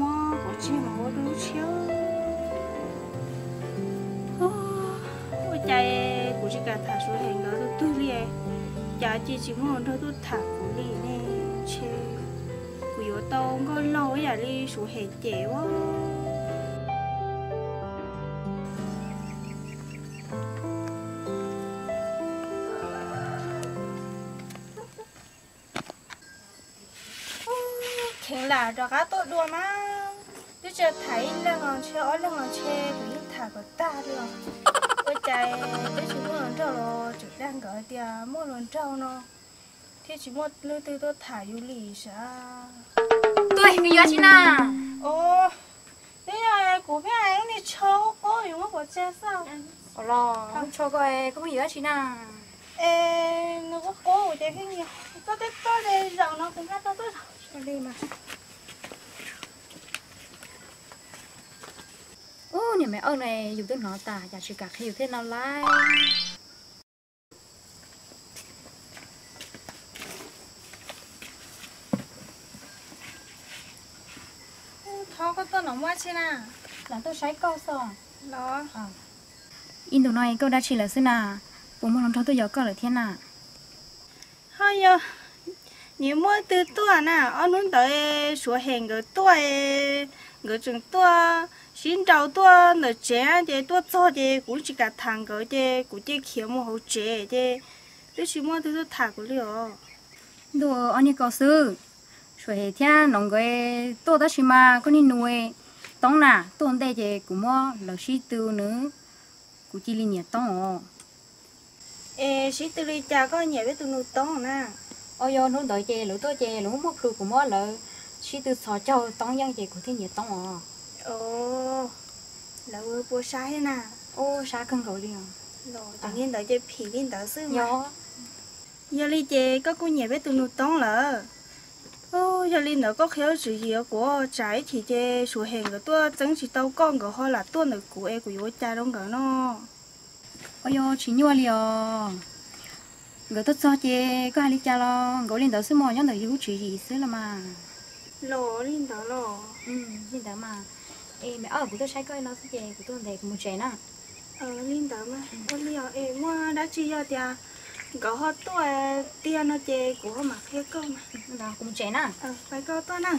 mà có chi mà có đủ chiếu ôi chạy của chị cả thả số hàng đó tôi liền chả chỉ muốn thôi tôi thả của đi nè chứ của yếu tao có lâu vậy đi số hàng chế quá khen là cho cá tốt đùa mà tôi chưa thấy là ngon chơi của những thả của ta được tôi chạy tôi chỉ muốn lần trâu rồi chỉ đang gọi tiền mua lần trâu nó thế chỉ một lư tư tôi thả du lì sao tôi cái gì na ô thế là của cái này đi châu có dùng một chơi sao lo cho coi có gì na ê nó có một cái gì tôi đây dòng nó cũng rất tôi đi mà nhà mẹ ơn này dùng tới nó tả giả chỉ cả hiểu thế nào lại thọ có tôi nóng quá chứ na là tôi sấy câu sao đó in tụi này câu đã chỉ là xin à bố muốn làm cho tôi giỏi câu là thiên à thôi giờ nhiều mỗi từ tua nè ông muốn tới số hàng cái tua cái chừng tua xin đầu tua nở trẻ thì tua cho thì cũng chỉ cả thằng cái thì cũng chỉ khiếu một hậu trẻ thì tôi chỉ muốn tôi thả cái liệu đồ anh ấy có sư rồi hệ thiên nông cái tôi đã chỉ mà có nên nuôi tông nè tôi đây thì cũng mua là sĩ tư nữa cũng chỉ liên nhật tông sĩ tư đi cha có nhà với tôi nuôi tông nè ôi yo nó đợi chè lũ tôi chè lũ mua đồ của mua lợ sĩ tư sò châu tông yang chè của thiên nhật tông ồ là vừa bùa sai nè ô sao cần gọi liền rồi tự nhiên đợi chơi phì lên đỡ sư mà yo giờ đi chơi có cô nhà với tôi nuôi tông lợ ô giờ đi nữa có khéo sự gì của trái thì chơi số hàng của tôi chẳng chỉ tao con của họ là tôi nữa của em của cha đông cả nó ôi yo chỉ nhua liền người tốt cho chè có ai đi cha lo gọi lên đỡ sư mò nhớ đỡ yêu chỉ gì xứ là mà lò lên đó lò lên đỡ mà mẹ ở của tôi sai coi nó chè của tôi để một chè nè lên đó mà có liều em mua đã chi cho tia có họ tôi tia nó chè của họ mặc theo câu mà là cùng chè nè phải câu tôi nè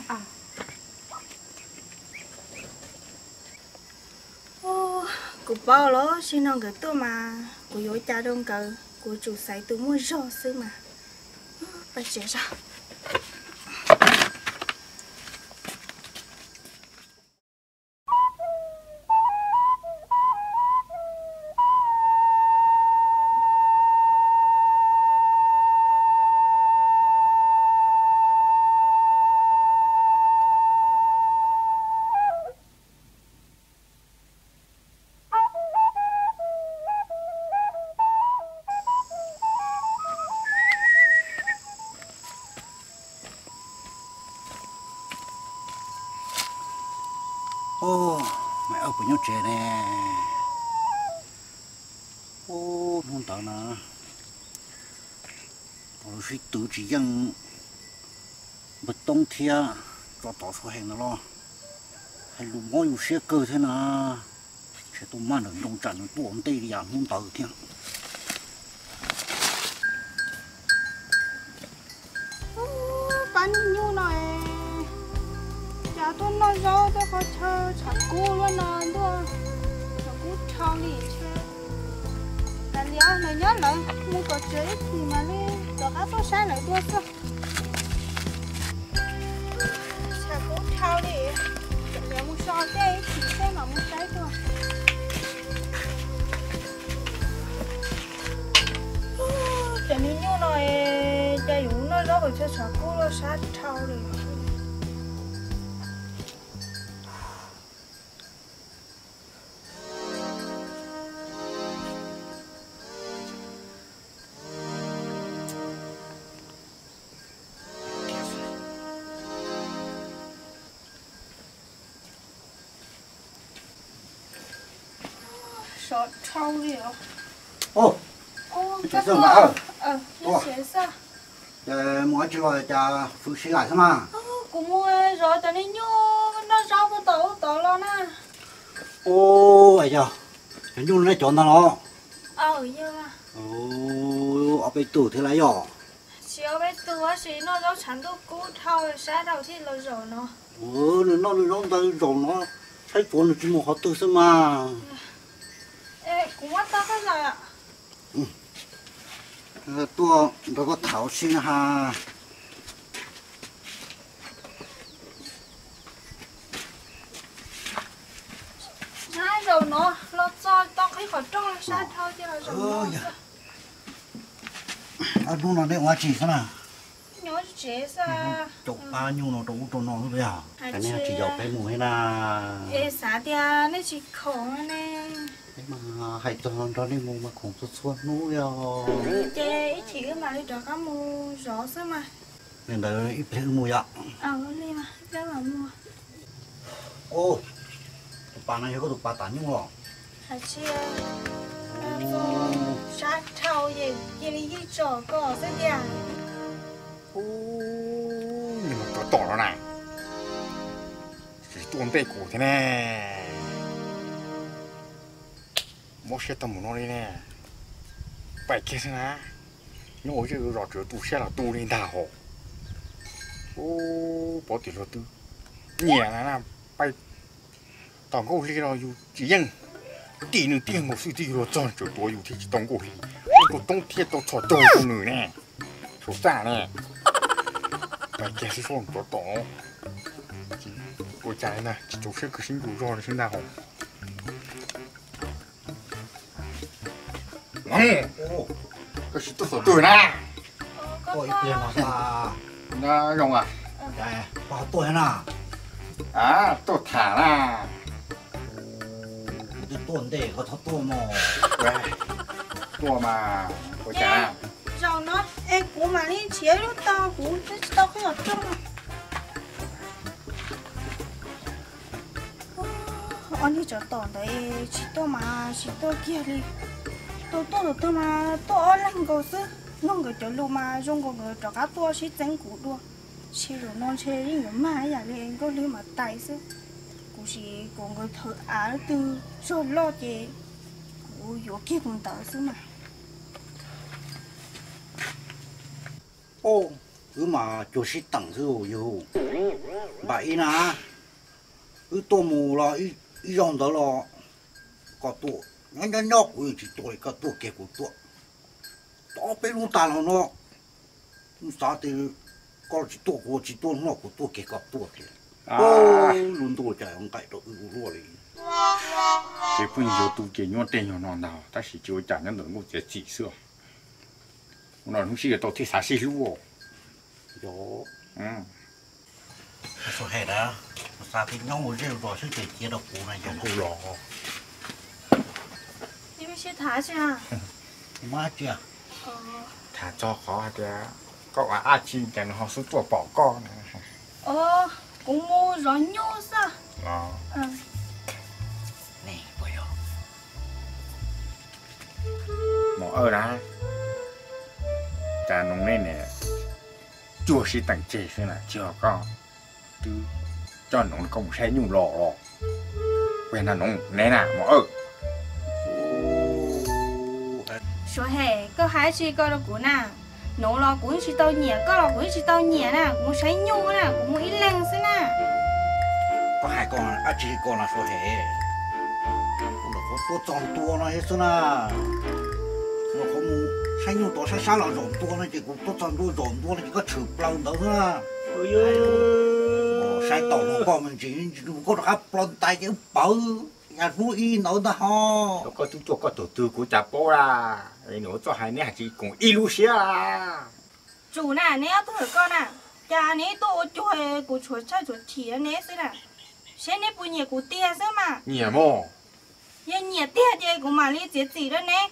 ô cụ bao lắm xin ông cái tôi mà của yếu cha đông cờ của chủ sấy tôi mua rau xứ mà phải chế ra ô mẹ ở của nhau trẻ nè ô không tao nè tôi sẽ tự chỉ dân bật tông thia cho tao số hàng nó lo hay lùm ngó dùng xe cơ thế nào sẽ tôi mang được đồng trận tôi ổn tây đi à không tao thiên bánh như này chả tôi nói rõ tôi có chơi chả cú luôn nè tôi chả cú thao đi chơi là liao này nhớ lại mua có chơi thì mà đi cho các tôi sai lại tôi sao chả cú thao đi chả mua so chơi thì xem mà mua trái tôi chả như này chả dùng nó rõ rồi chả cú nó sát thao đi sợ trâu đi ạ ô cái sao mà nó sẽ sao mỗi chuyện là cha phụ sĩ lại thế mà cũng mua rồi cho nên nhô nó rõ ô ai giờ anh dùng này chọn nó yêu mà ô ở bên tủ thế này rồi chiều bây giờ thì nó đâu chẳng đâu cú thâu sáng đầu thì lâu rồi nó nó rồi nó thấy phone nó chỉ một hot tư mà ê cũng mất tao cái rồi ạ tôi nó có thảo xin ha sáng rồi nó cho tao cái khỏi trong là sáng thôi chứ là rồi nó đúng là để hoa chỉ thế nào nhớ chế sao chụp bao nhiêu nó đủ cho nó bây giờ cái này chỉ dọc cái mùi hay là ê sáng tia nó chỉ khổ nè thế mà hay cho nó đi mùi mà không xuất xuất núi rồi chế ít chỉ mà đi cho các mua rõ xíu mà nên là ít lấy mùi ạ đi mà rất là mua ô tụi bà này có tụi bà tán nhưng mà hả chia sát thâu gì kia đi chỗ có sẽ đi ô nhưng mà có tỏ nó này chỉ tuôn tay cổ thế nè mất xe tầm nó đi nè phải kia thế nào nó ở chỗ rõ chỗ tu xe là tu lên đào hồ ô bỏ tiền rồi tư nhẹ là phải tổng câu gì rồi chỉ dân tỷ nữ tiền một sự tỷ rồi chọn chỗ tôiอยู่ที่tổng câu gì tôiต้องเทียบต้องถอดตัวตัวหนึ่งแน่ถูกจ้าแน่ไปแกที่ส่งตัวต่อกูใจนะจะเชื่อคือฉันอยู่รอดฉันดาวก็ชิตัวตัวนะ có ít tiền mà sao นะยงอ่ะ đây bảo tôi thế nào ตัวถานะ tôi tuần để có thắt tôi mà เว้ยตัวมากูใจ rồi nó em của mà đi chế nó to của tao không ở trong anh đi chỗ tòn đấy chỉ tôi kia đi tôi mà tôi lăng cầu sư nó người chỗ lu mà trong con người chỗ cá tôi chỉ tránh củ đua chỉ rồi non chơi đi người mà nhà đi anh có lưu mà tài sư cũng chỉ còn người thợ á từ rồi lo gì của chỗ kia cũng tớ sư mà ô cứ mà chỗ sĩ tặng rồi yêu vậy nè cứ tô mù là ít dòng đó là có tuổi nhanh nhóc của chỉ tuổi có tuổi kia của tuổi đó bên luôn ta là nó sao thì có chỉ tuổi nó của tuổi kia có tuổi kia ô luôn tuổi chạy không cậy được luôn đi cái phương nhiều tu kia nhon tên nhon non nào ta chỉ chơi chẳng nhân được một cái chỉ xưa nó không chỉ là tao thích xả xí luôn đó ừ số hè đó sao thì nhau một rêu rồi sẽ để chia độc cụ này không lò đi với xe thả chứ à má chưa thả cho khó thì có ai chi cái nó xuấtตัวbỏ con cũng mua rồi nhô sao nè bây giờ mỏ ở đó cả nông nên nè chua xí tặng chế thế là chưa có chứ cho nông công sẽ nhung lò rồi quen là nông nè nè mỏ ở số hè có hai chi có đâu cũng nào nấu lò cũng chỉ tao nhẹ có lò cũng chỉ tao nhẹ nè cũng thấy nhung nè cũng ít lăng xí nè có hai con à chỉ con là số hè cũng là có tua tròn tua nó hết số na nó không sai nhung to sai sao là rộn tua nó chỉ cũng tua tròn tua rộn tua nó chỉ có chụp lâu đâu na sai tổ nó con mình chỉ có được hấp lon tay chứ bự nhà nuôi nữa đó ho có tu cho có tổ tư của cha bố là nó cho hai nè chỉ cùng ilu xía là chủ nè nếu tôi con nè cha nếu tôi chơi của chuột chơi chuột thìa nếu xí nè sẽ nếu bùi nhẹ của tia xí mà nhẹ mò nhưng nhẹ tia thì cũng mà lấy chế gì đó nè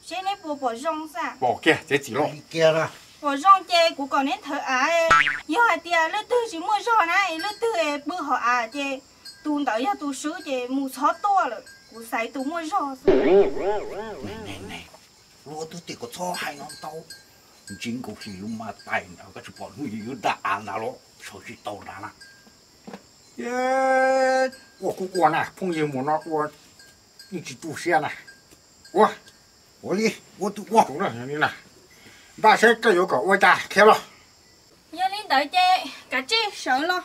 sẽ nếu bùi bỏ rong sao bỏ kia chế chỉ lo kia ra bỏ rong chơi của còn nên thở á giờ hai tia lấy tư chỉ mua rong này lấy tư bữa họ à chơi tuôn tới giờ tu sứ chơi mua chó to rồi của sai tu mua rong này lúa tôi chỉ có cho hai ngón tàu chính cũng chỉ lúc mà tay nào cái bọn người đã nào đó sao chỉ tàu đã nè 我呢，朋友们呢，我一起读书呢，我读了你呢，把车各有各我家开了。要领导姐，赶紧上了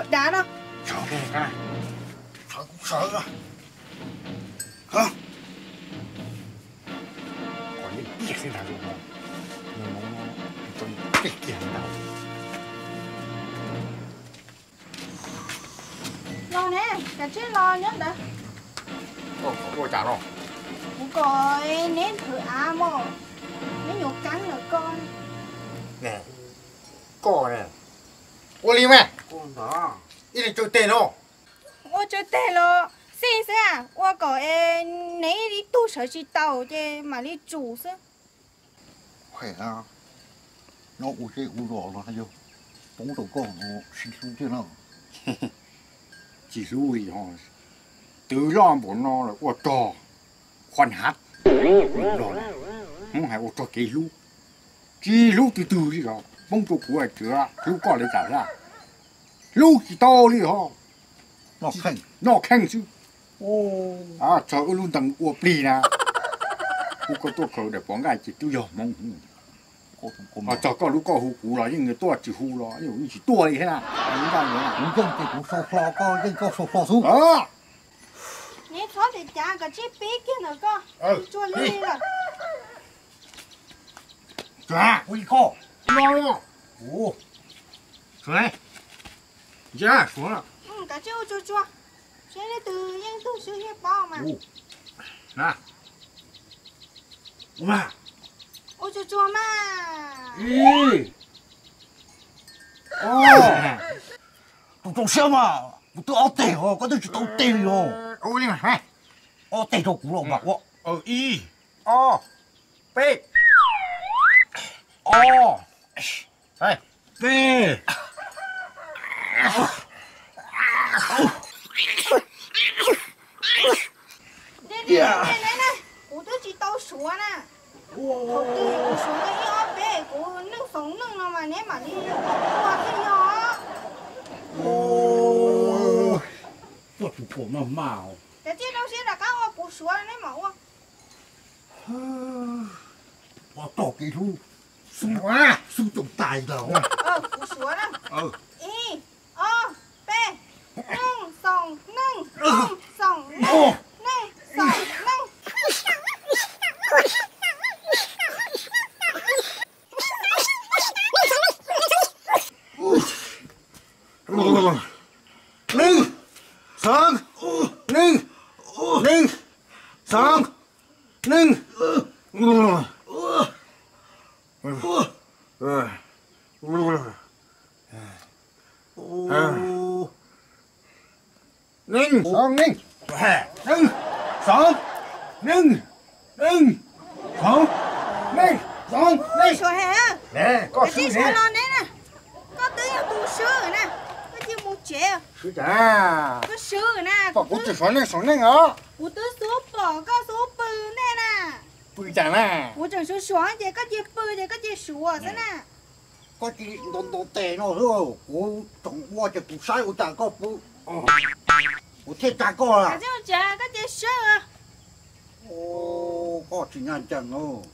打了。上给你看，上了，啊！我你别谁拿住我，你真别点到。lo nè, cả chế lo nhớ đã. Ôi chả rồi. Bố coi nén thử mò. Nó nhột cắn rồi con. Nè, co nè. Ô Lim à? Con đó. Ý định chơi tên không? Ô chơi tên lo. Xin xe à? Ô có nấy đi tu sở chi tàu chứ mà đi chủ xe. Khỏe à? Nó u chế u rõ rồi hay vô. Bóng đầu con nó xin xuống chưa nào. Chỉ rồi họ từ lo bọn nó là ô trò khoan hát rồi không phải ô trò kỳ lú chỉ lú từ từ đi rồi bông chỗ của ai chưa lú có lấy trả ra lú chỉ to đi họ nó khanh chứ à trời ơi luôn tầng ô pli nè ô có tôi khởi để bóng gai chỉ tiêu dầu mong à trời có lú có hú cú rồi nhưng người tôi chỉ hú rồi nhưng chỉ tua đi thế nào chúng ta nữa cũng dân thì cũng sâu phò co dân có sâu phò xuống nè thoát thì chả cả chiếc bí kia nữa con chua lên rồi chả ui co lo ồ xuống dạ xuống rồi cả chiếc chua sẽ lấy từ những tu sư hiệp bao mà nè mà ôi chua mà tụi trồng xe mà tụi áo tè hả có tụi tao tè rồi ôi đi mà hai áo tè rồi cũ rồi mà y o p o hai p nè của tôi chỉ tao xuống nè của tôi xuống cái áo bé của nâng sống nâng nó mà nè mà đi qua cái nhỏ tôi tụi phụ mà màu cái chiếc đâu sẽ là các hoa của xuống nè mẫu à tao kỳ thu xuống quá xuống trồng tài đâu của xuống nè y o p nâng sống nâng nâng sống nâng nâng sống nâng nâng sáng nâng nâng sáng nâng ninh xong ninh nâng sáng nâng nâng sáng nâng sáng ôi trời hả nè có cái sư chiếc nè salon đấy nè có tứ nhà tu sư rồi nè có chiếc một trẻ sư chả có sư rồi nè có cũng chỉ sống ninh hả của tứ số bỏ có số bự nè nè bự chả nè của trường số xóa thì có chiếc bự thì có chiếc sủa thế nè có chị đồ tè nó thôi của trồng hoa cho tụi sai của ta có phụ của thế ta có cả à chiếc trẻ có chiếc sư à có chỉ nhàn chẳng đâu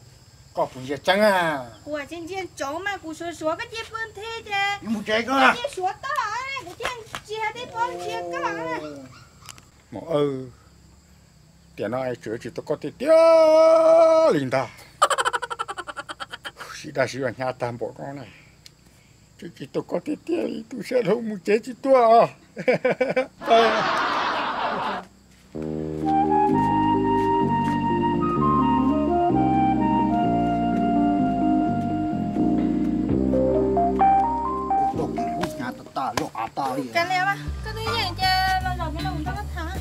có phụ gì chẳng à của trên trên chỗ mà của số xóa có chiếc bự thế chứ nhưng một trái cơ có à chiếc sủa to này của trên chia đi con chia cái này mà tiền nó ai chữa chỉ tôi có thể tiếc linh ta chỉ đã sử dụng nhà tam bộ con này chứ chỉ tôi có thể tiếc tôi sẽ không muốn chết chỉ tôi ta lo ta đi cái này mà cái thứ gì chứ nó rồi cái lồng nó thả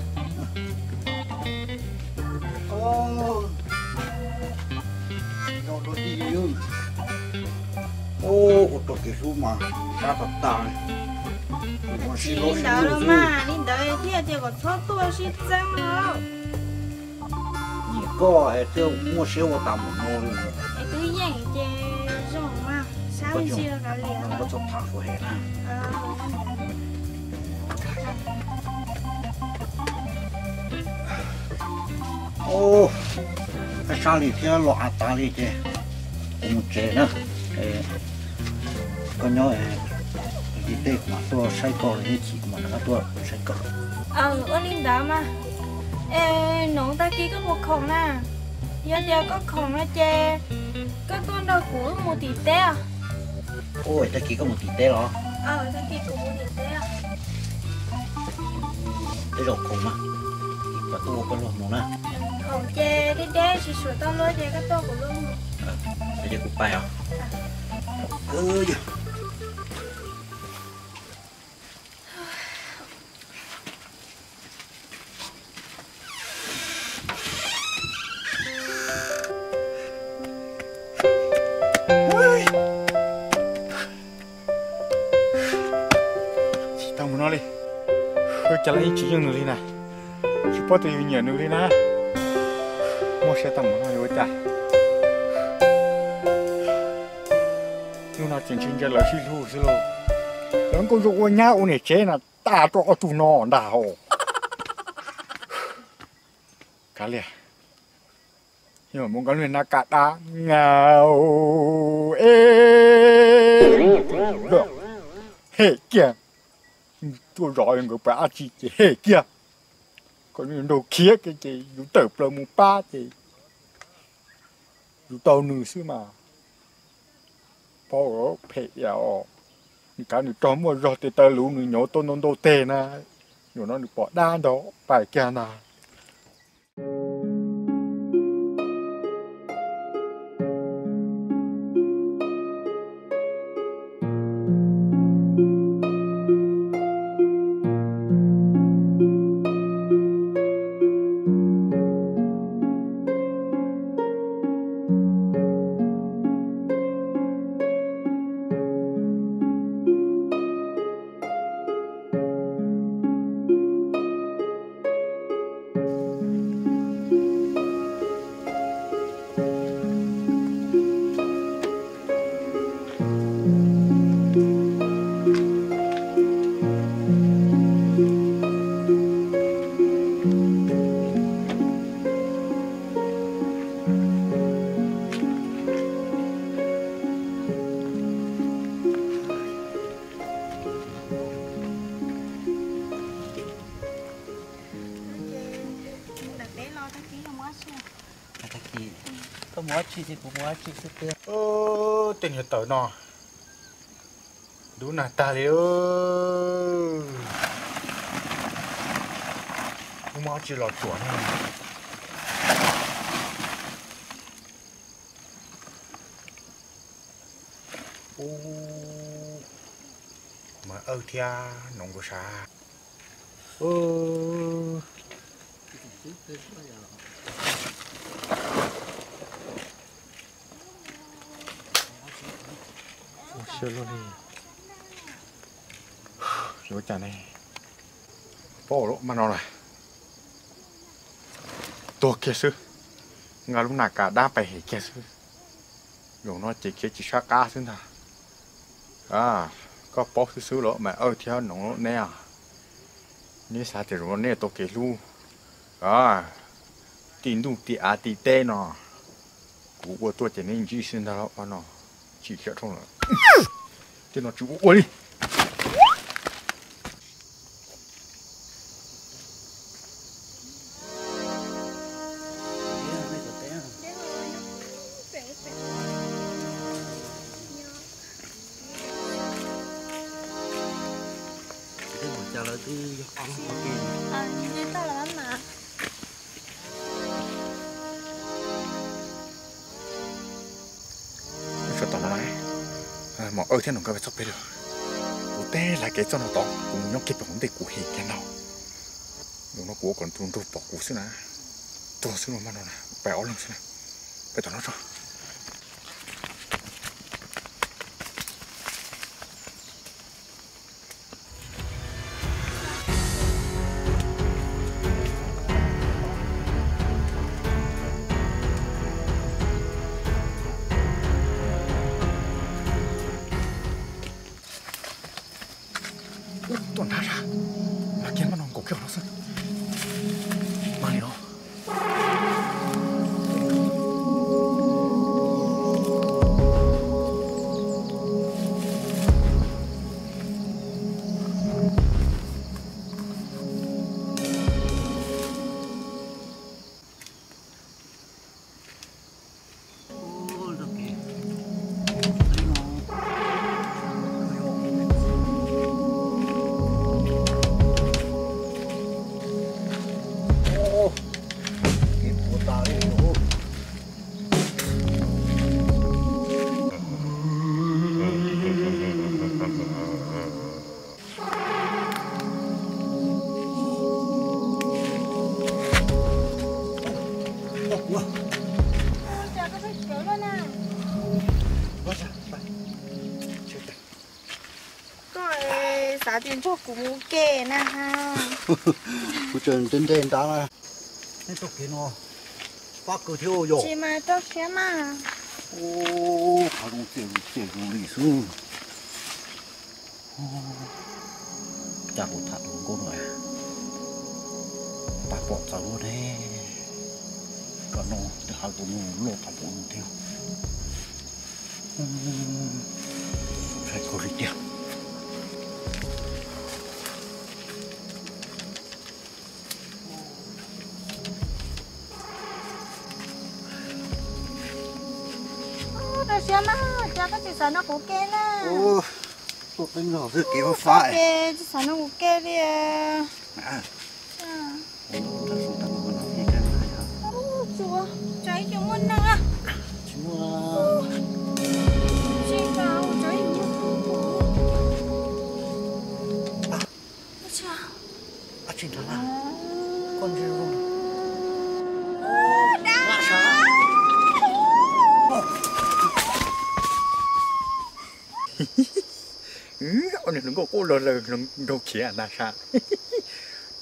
nó đi như của tôi cái số mà ta ta linh đạo rồi mà linh đạo thì có thoát tôi sẽ chăng rồi你个哎，这我写我打门咯。哎，对呀，这肉嘛，啥东西都搞我做爬出海了。ô cái sao thì theo lọ ta đi chứ cũng chế nữa có nhớ đi tết mà tôi say cỏ thì chỉ mà nó tôi say cỏ ở linh đó mà nón ta kia có một khổng nè giờ có khổng nó chè có con đâu của một tỷ té à ôi ta kia có một tỷ té đó ta kia của một tỷ té à cái đồ khổng mà và tôi có luôn nè khổng chè đi đế chỉ sửa tao lối chè cái to của luôn bây giờ cũng phải à ơi chả lấy chỉ cho người đi nè, chỉ bắt từ nhiều người đi nè, mua xe tầm nó rồi chả, nhưng mà chuyện chuyện cái là xí lù, lớn con dâu nhá ông này chế là ta cho tụi nó đào, cá lìa, nhưng mà muốn cái này là cá đá ngào được, hết kìa. Tôi rồi người bà chị hề kia còn những đồ kia cái gì dù tập là một ba thì dù tàu nữ xứ mà bỏ ở phê dạo cái này trong một rồi thì ta lũ nữ nhỏ tôn nôn đồ tê nè nhỏ nó được bỏ đa đó phải kia nè có mua chi thì cũng mua chi sẽ tên hiện tới nọ đúng là ta liêu không mua chi lọt chuẩn mà thia nông của sa chơi luôn đi rồi chả này bỏ lỗ mà nó này tôi kia sư ngà lúc nào cả đa phải hệ kia sư rồi nó chỉ sát cá xứng thà có bỏ sư lỗ mà theo nóng lỗ nè nếu sao thì rồi nè tôi kia luôn tiền đủ tiền tiền tệ nó của tôi chỉ nên chỉ xin đó mà nó chỉ sợ không là cho nó chú uống đi chào lời tư như tao là mà cho tao nói mà thế nó có phải sắp được của té là cái cho nó tao cũng nhóc kịp vấn đề của hệ cái nào rồi nó của còn tuôn đồ bỏ của xứ nè tôi xứ mà nó nè béo lắm xứ nè phải tao nói cho tuần ra ra mà kiến mà nó cổ kiểu nó sân mà nó trả tiền cho cụ mua kê nè ha. Cụ trần tên tên đó là nên tôi kia nó phát cơ thiếu rồi. Chị mà tôi kia mà. Ô, họ không tiền lì xuống. Chả một thật luôn con rồi. Bà bỏ ra luôn đấy. Còn nó thì hai tụi nó lột thằng bọn theo. Phải có gì đẹp. Tôi xe mà, cha có chị sợ nó cũng kê nè. Ô, tôi tính rồi cứ kéo phải. Kê, chị sợ nó cũng kê đi à. Chúa, cháy cho muốn nè. Chúa. Chị vào cháy cho chào. À, chị thằng nào? Con gì không? Ông này nó có cô lờ nó đâu kia à sao?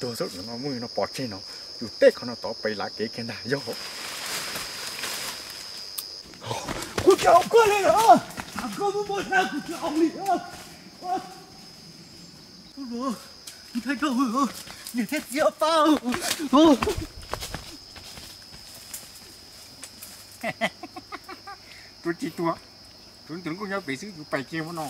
Tôi rất là nó mới nó bỏ trên nó, dù tết nó tỏ bay lá cái nào do. Cô cháu con này hả? Con muốn bỏ ra của cháu đi hả? Ủa, thấy đâu hả? Nhìn thấy gì bao? Tôi chỉ tôi tưởng con nhau bị xứ bay kia mà nó.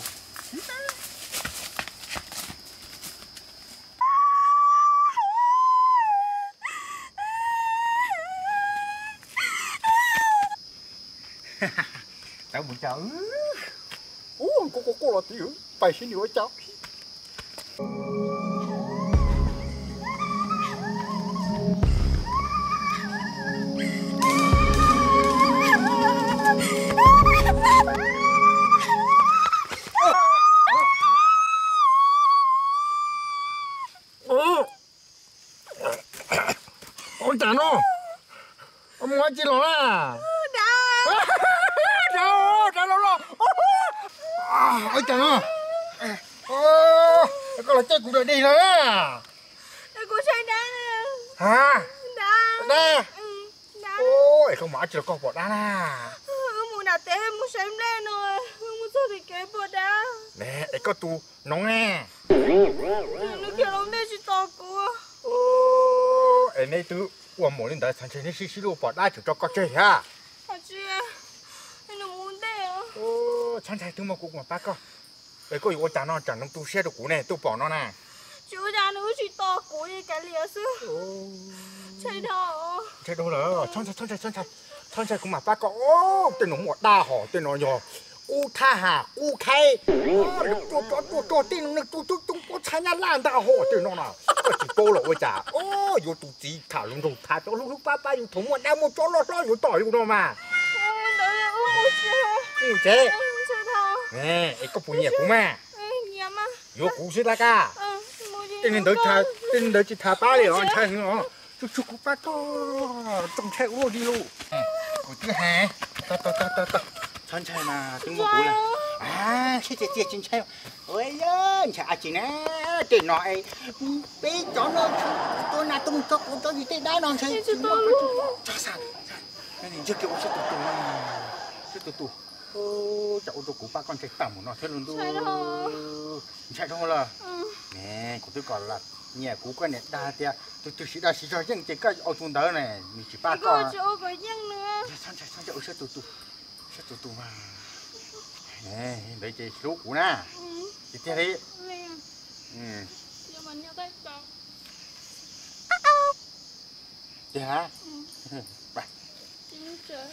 Cháu muốn cháu. Cô là tiểu bay xin nữa cháu. Ôi chà nó. Ông ngoại chi lo à? Ôi trời ơi, con là chết cũng được đi rồi á. Cô chơi đá nè. Hả? Đá. Đá. Ôi, không mở chưa con bỏ đá nè. Muốn đá té muốn xem lên rồi. Muốn sao thì kế bỏ đá. Nè, để có tu nóng nghe. Nó kia lắm đây chị to cô. Ê, này tu, uống một lên đấy, thằng chơi này xí luôn bỏ đá cho con chơi ha. Chị, nó muốn thế à? Thằng chơi tu mà cũng mà bác con. Ê, có yêu cha nó chẳng nông tu xe được cũ này, tu bỏ nó nè. Chú ra nó chỉ to cô như cái lìa sư. Chơi đó. Chơi đâu rồi, thằng chơi cũng mà bác con. Tên nó một đa hỏ, tên nó nhỏ. U tha hà, u khay. Cho tên nó tu thay nhà lan đa hỏ tên nó nào. Có chỉ cô là ôi chà. Yêu tu chỉ thả lung rung thả cho lúc ba yêu thống một đam một chỗ lo yêu tỏi yêu nó mà. Ui chế. Nè, có phụ nhẹ của mà. Vô cụ xí ta ca. Tên đến chỉ thả ba liền chơi nữa. Chú của ba to trong xe uống đi luôn. Của thứ hai. Ta. Chân chạy mà tiếng một cú là. À, chị chân chạy. Ôi ơi, chả chị nè, tên nó ấy. Bé chó nó tôi là tung cho gì tên đá nó chơi. Chả sao. Cái này chưa kiểu sẽ tụt. Cháu tôi của ba con chạy tầm của nó thế luôn tôi. Chạy đâu là. Nè, của tôi còn là nhà cũ con này đa tia. Tôi chỉ đa chỉ cho những cái ô tô đó này, mình chỉ ba con. Chỗ có những nữa. Sao chạy sẽ tụt mà. Nè, để chị số của nè. Chị theo đi. Nhưng mà nhớ tay cháu. Chị hả? Trời.